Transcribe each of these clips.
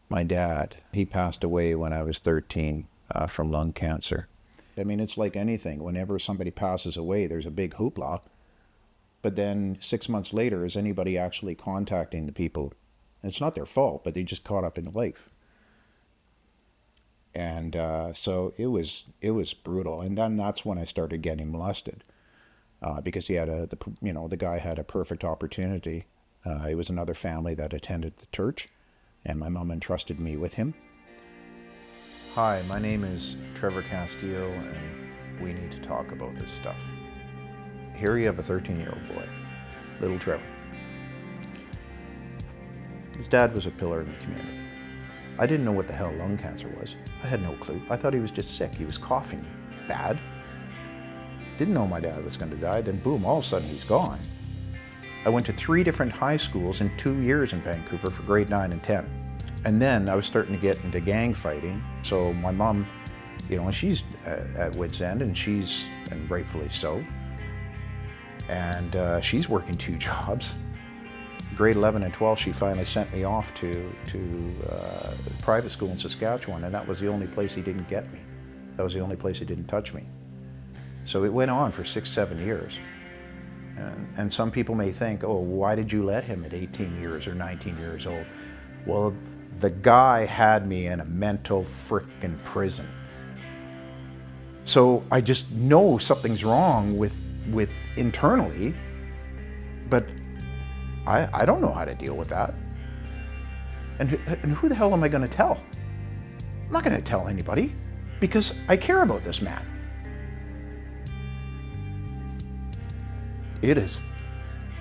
My dad, he passed away when I was 13 from lung cancer. I mean, it's like anything. Whenever somebody passes away, there's a big hoopla. But then 6 months later, is anybody actually contacting the people? And it's not their fault, but they just caught up in life. And so it was brutal. And then that's when I started getting molested because he had the guy had a perfect opportunity. It was another family that attended the church, and my mom entrusted me with him. Hi, my name is Trevor Castillo, and we need to talk about this stuff. Here you have a 13-year-old boy, little Trevor. His dad was a pillar in the community. I didn't know what the hell lung cancer was. I had no clue. I thought he was just sick. He was coughing bad. Didn't know my dad was going to die. Then boom, all of a sudden he's gone. I went to 3 different high schools in 2 years in Vancouver for grade 9 and 10. And then I was starting to get into gang fighting. So my mom, she's at wit's end, and rightfully so. And she's working 2 jobs. Grade 11 and 12, she finally sent me off to private school in Saskatchewan, and that was the only place he didn't get me. That was the only place he didn't touch me. So it went on for 6, 7 years. And some people may think, oh, why did you let him at 18 years or 19 years old? Well, the guy had me in a mental frickin' prison. So I just know something's wrong with internally, but I don't know how to deal with that. And who the hell am I going to tell? I'm not going to tell anybody because I care about this man. It is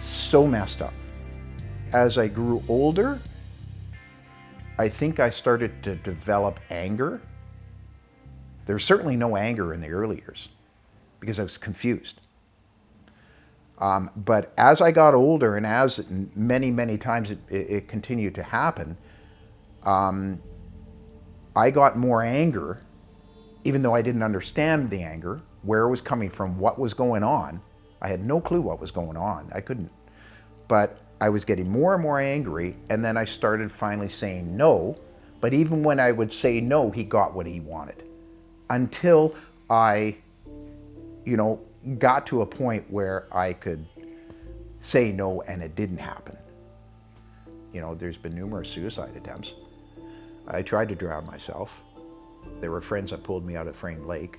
so messed up. As I grew older, I think I started to develop anger. There was certainly no anger in the early years because I was confused. But as I got older, and as many, many times it continued to happen, I got more anger, even though I didn't understand the anger, where it was coming from, what was going on. I had no clue what was going on. I couldn't. But I was getting more and more angry, and then I started finally saying no. But even when I would say no, he got what he wanted. Until I, got to a point where I could say no and it didn't happen. There's been numerous suicide attempts. I tried to drown myself. There were friends that pulled me out of Frame Lake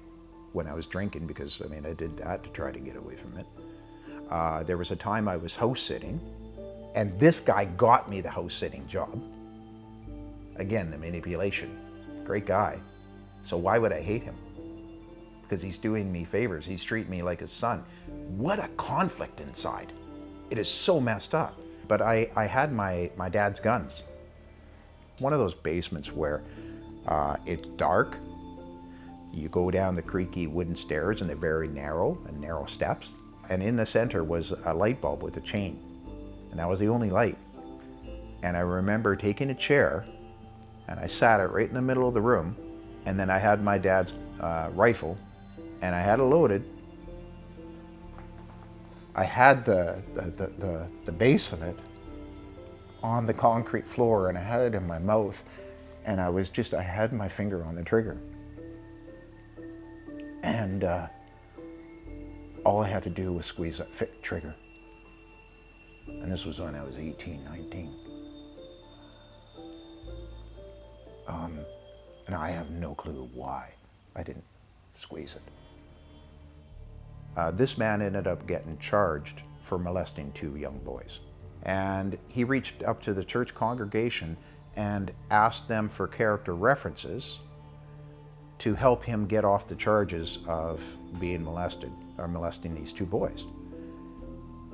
when I was drinking because, I did that to try to get away from it. There was a time I was house sitting, and this guy got me the house sitting job. Again, the manipulation. Great guy. So why would I hate him? Because he's doing me favors. He's treating me like his son. What a conflict inside. It is so messed up. But I had my dad's guns. One of those basements where it's dark. You go down the creaky wooden stairs, and they're very narrow and narrow steps. And in the center was a light bulb with a chain. And that was the only light. And I remember taking a chair, and I sat it right in the middle of the room. And then I had my dad's rifle, and I had it loaded. I had the base of it on the concrete floor, and I had it in my mouth, and I had my finger on the trigger. And all I had to do was squeeze that trigger. And this was when I was 18, 19. And I have no clue why I didn't squeeze it. This man ended up getting charged for molesting 2 young boys. And he reached up to the church congregation and asked them for character references to help him get off the charges of being molested or molesting these 2 boys.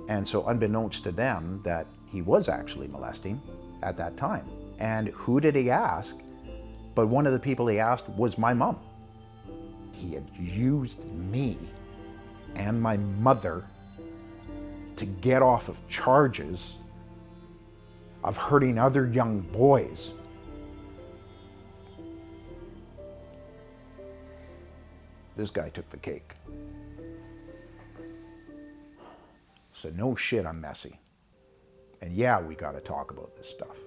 And so unbeknownst to them that he was actually molesting at that time. And who did he ask? But one of the people he asked was my mom. He had used me and my mother to get off of charges of hurting other young boys. This guy took the cake. So no shit, I'm messy. And yeah, we gotta talk about this stuff.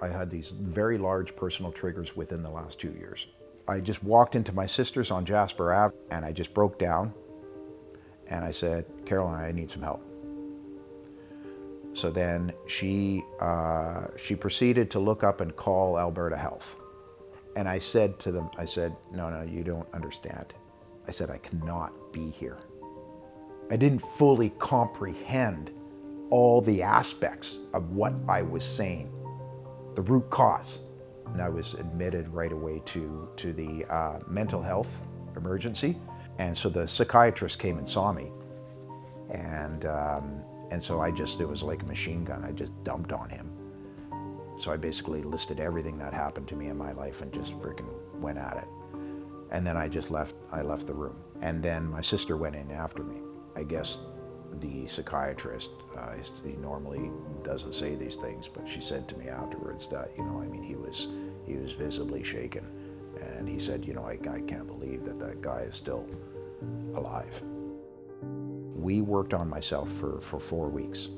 I had these very large personal triggers within the last 2 years. I just walked into my sister's on Jasper Ave and I just broke down and I said, Caroline, I need some help. So then she proceeded to look up and call Alberta Health. And I said to them, I said, no, you don't understand. I said, I cannot be here. I didn't fully comprehend all the aspects of what I was saying, the root cause. And I was admitted right away to the mental health emergency. And so the psychiatrist came and saw me. And so it was like a machine gun. I just dumped on him. So I basically listed everything that happened to me in my life and just freaking went at it. And then I left the room. And then my sister went in after me. I guess the psychiatrist, he normally doesn't say these things, but she said to me afterwards that, he was visibly shaken. And he said, I can't believe that guy is still alive. We worked on myself for 4 weeks.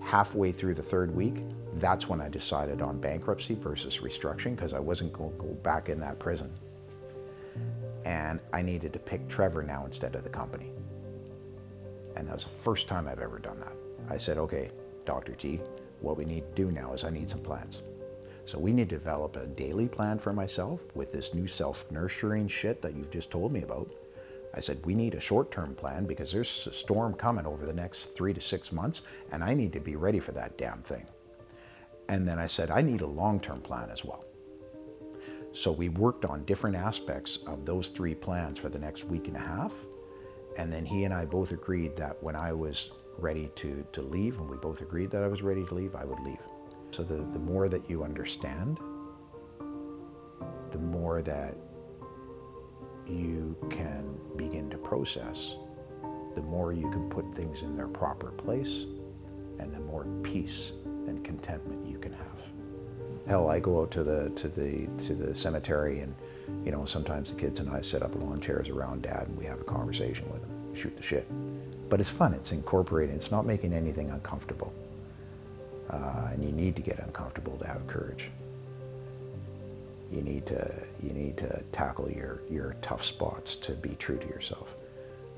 Halfway through the 3rd week, that's when I decided on bankruptcy versus restructuring, because I wasn't going to go back in that prison. And I needed to pick Trevor now instead of the company. And that was the first time I've ever done that. I said, okay, Dr. T, what we need to do now is I need some plans. So we need to develop a daily plan for myself with this new self-nurturing shit that you've just told me about. I said, we need a short-term plan because there's a storm coming over the next 3 to 6 months, and I need to be ready for that damn thing. And then I said, I need a long-term plan as well. So we worked on different aspects of those 3 plans for the next week and a half. And then he and I both agreed that when I was ready to leave, and we both agreed that I was ready to leave, I would leave. So the more that you understand, the more that you can begin to process, the more you can put things in their proper place, and the more peace and contentment you can have. Hell, I go out to the cemetery, and sometimes the kids and I set up lawn chairs around Dad, and we have a conversation with him, shoot the shit. But it's fun. It's incorporating. It's not making anything uncomfortable. And you need to get uncomfortable to have courage. You need to tackle your tough spots to be true to yourself.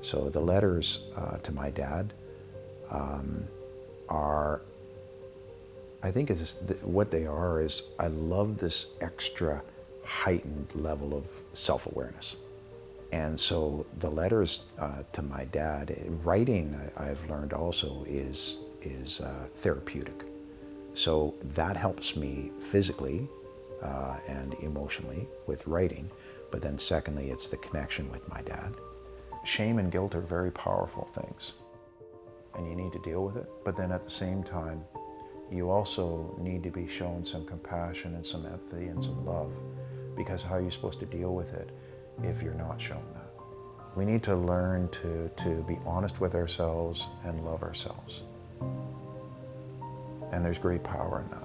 So the letters to my dad are, I think what they are is, I love this extra heightened level of self-awareness. And so the letters to my dad, writing, I've learned also is therapeutic. So that helps me physically and emotionally with writing. But then secondly, it's the connection with my dad. Shame and guilt are very powerful things, and you need to deal with it. But then at the same time, you also need to be shown some compassion and some empathy and some love, because how are you supposed to deal with it if you're not shown that? We need to learn to be honest with ourselves and love ourselves. And there's great power in that.